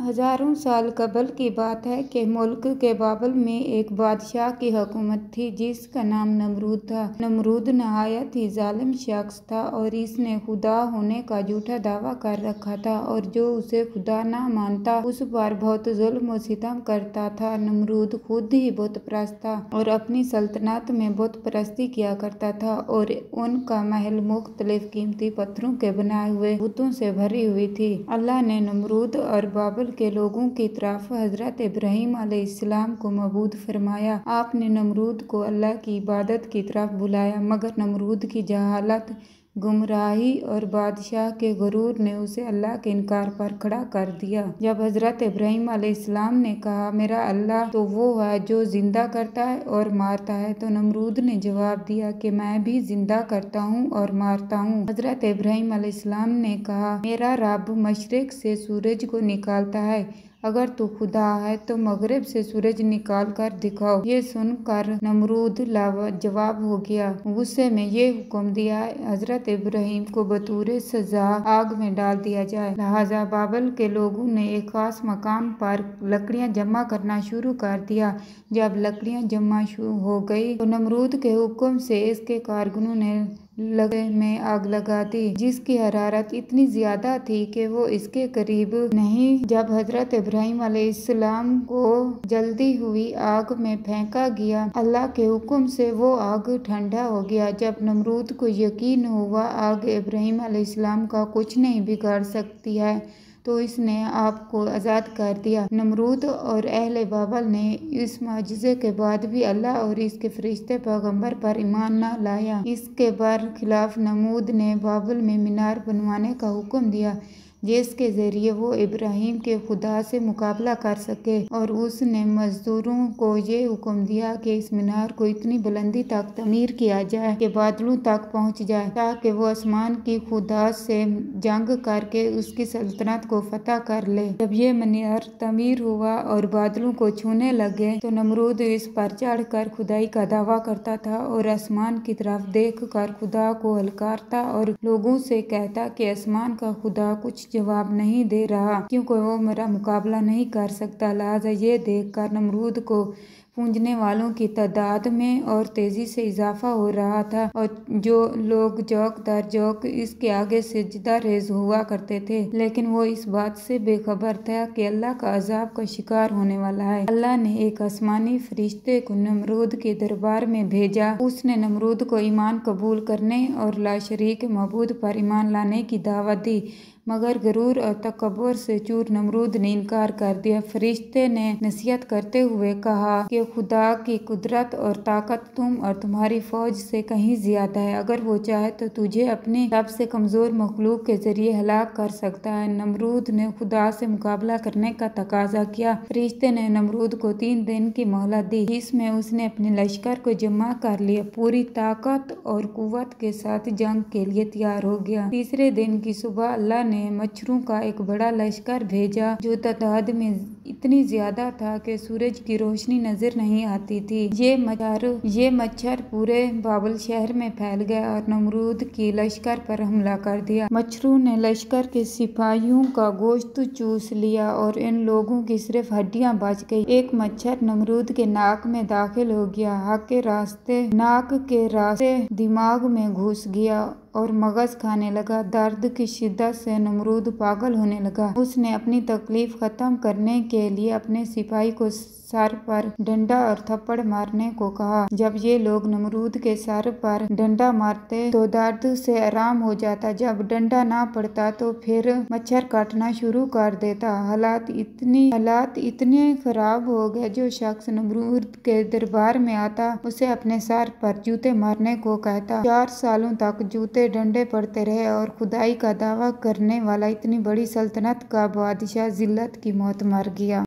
हजारों साल कबल की बात है कि मुल्क के बाबल में एक बादशाह की हुकूमत थी जिसका नाम नमरूद था। नमरूद नहायत ही जालिम शख्स था और इसने खुदा होने का झूठा दावा कर रखा था और जो उसे खुदा न मानता उस पर बहुत जुल्म व सितम करता था। नमरूद खुद ही बुत परस्त था और अपनी सल्तनत में बुत परस्ती किया करता था और उनका महल मुख्तलिफ कीमती पत्थरों के बनाए हुए बुतों से भरी हुई थी। अल्लाह ने नमरूद और बाबल के लोगों की तरफ हजरत इब्राहिम अलैहिस्सलाम को मबूद फरमाया। आपने नमरूद को अल्लाह की इबादत की तरफ बुलाया मगर नमरूद की जहालत, गुमराही और बादशाह के गुरूर ने उसे अल्लाह के इनकार पर खड़ा कर दिया। जब हजरत इब्राहिम अलैहिस्सलाम ने कहा मेरा अल्लाह तो वो है जो जिंदा करता है और मारता है, तो नमरूद ने जवाब दिया कि मैं भी जिंदा करता हूँ और मारता हूँ। हजरत इब्राहिम अलैहिस्सलाम ने कहा मेरा रब मशरिक से सूरज को निकालता है, अगर तू खुदा है तो मगरिब से सूरज निकाल कर दिखाओ। ये सुनकर नमरूद लाजवाब हो गया। गुस्से में ये हुक्म दिया हजरत इब्राहिम को बतौर सजा आग में डाल दिया जाए। लिहाजा बाबल के लोगों ने एक खास मकाम पर लकड़ियां जमा करना शुरू कर दिया। जब लकड़ियां जमा शुरू हो गई तो नमरूद के हुक्म से इसके कारकुनों ने लगे में आग लगा दी जिसकी हरारत इतनी ज्यादा थी कि वो इसके करीब नहीं। जब हजरत इब्राहिम अलैहिस्सलाम को जल्दी हुई आग में फेंका गया, अल्लाह के हुक्म से वो आग ठंडा हो गया। जब नमरूद को यकीन हुआ आग इब्राहिम अलैहिस्सलाम का कुछ नहीं बिगाड़ सकती है तो इसने आपको आज़ाद कर दिया। नमरूद और अहले बाबल ने इस माजिज़े के बाद भी अल्लाह और इसके फरिश्ते पैगंबर पर ईमान न लाया। इसके बरखिलाफ नमरूद ने बाबल में मीनार बनवाने का हुक्म दिया जिसके जरिए वो इब्राहिम के खुदा से मुकाबला कर सके और उसने मजदूरों को ये हुक्म दिया कि इस मीनार को इतनी बुलंदी तक तमीर किया जाए कि बादलों तक पहुंच जाए ताकि वो आसमान की खुदा से जंग करके उसकी सल्तनत को फतह कर ले। जब ये मीनार तमीर हुआ और बादलों को छूने लगे तो नमरूद इस पर चढ़ कर खुदाई का दावा करता था और आसमान की तरफ देख कर खुदा को हलकारता और लोगों से कहता कि आसमान का खुदा कुछ जवाब नहीं दे रहा क्योंकि वो मेरा मुकाबला नहीं कर सकता। लिहाजा ये देखकर नमरूद को पूजने वालों की तादाद में और तेजी से इजाफा हो रहा था और जो लोग जौक दर जौक इसके आगे सिजदा रेज हुआ करते थे, लेकिन वो इस बात से बेखबर था कि अल्लाह का अजाब का शिकार होने वाला है। अल्लाह ने एक आसमानी फरिश्ते को नमरूद के दरबार में भेजा। उसने नमरूद को ईमान कबूल करने और ला शरीक मबूद पर ईमान लाने की दावत दी मगर गरूर और तकब्बुर से चूर नमरूद ने इनकार कर दिया। फरिश्ते ने नसीहत करते हुए कहा कि खुदा की कुदरत और ताकत तुम और तुम्हारी फौज से कहीं ज्यादा है। अगर वो चाहे तो तुझे अपने सबसे कमजोर मखलूक के जरिए हलाक कर सकता है। नमरूद ने खुदा से मुकाबला करने का तकाजा किया। फरिश्ते ने नमरूद को 3 दिन की मोहलत दी जिसमें उसने अपने लश्कर को जमा कर लिया, पूरी ताकत और कुव्वत के साथ जंग के लिए तैयार हो गया। तीसरे दिन की सुबह अल्लाह ने मच्छरों का एक बड़ा लश्कर भेजा जो तादाद में इतनी ज्यादा था कि सूरज की रोशनी नजर नहीं आती थी। ये मच्छर पूरे बाबल शहर में फैल गए और नमरूद की लश्कर पर हमला कर दिया। मच्छरों ने लश्कर के सिपाहियों का गोश्त चूस लिया और इन लोगों की सिर्फ हड्डियां बच गई। एक मच्छर नमरूद के नाक में दाखिल हो गया, नाक के रास्ते दिमाग में घुस गया और मगज खाने लगा। दर्द की शिद्दत से नमरूद पागल होने लगा। उसने अपनी तकलीफ खत्म करने के लिए अपने सिपाही को सर पर डंडा और थप्पड़ मारने को कहा। जब ये लोग नमरूद के सर पर डंडा मारते तो दर्द से आराम हो जाता, जब डंडा ना पड़ता तो फिर मच्छर काटना शुरू कर देता। हालात इतने खराब हो गए जो शख्स नमरूद के दरबार में आता उसे अपने सर पर जूते मारने को कहता। 4 सालों तक जूते डंडे पड़ते रहे और खुदाई का दावा करने वाला इतनी बड़ी सल्तनत का बादशाह जिल्लत की मौत मर गया।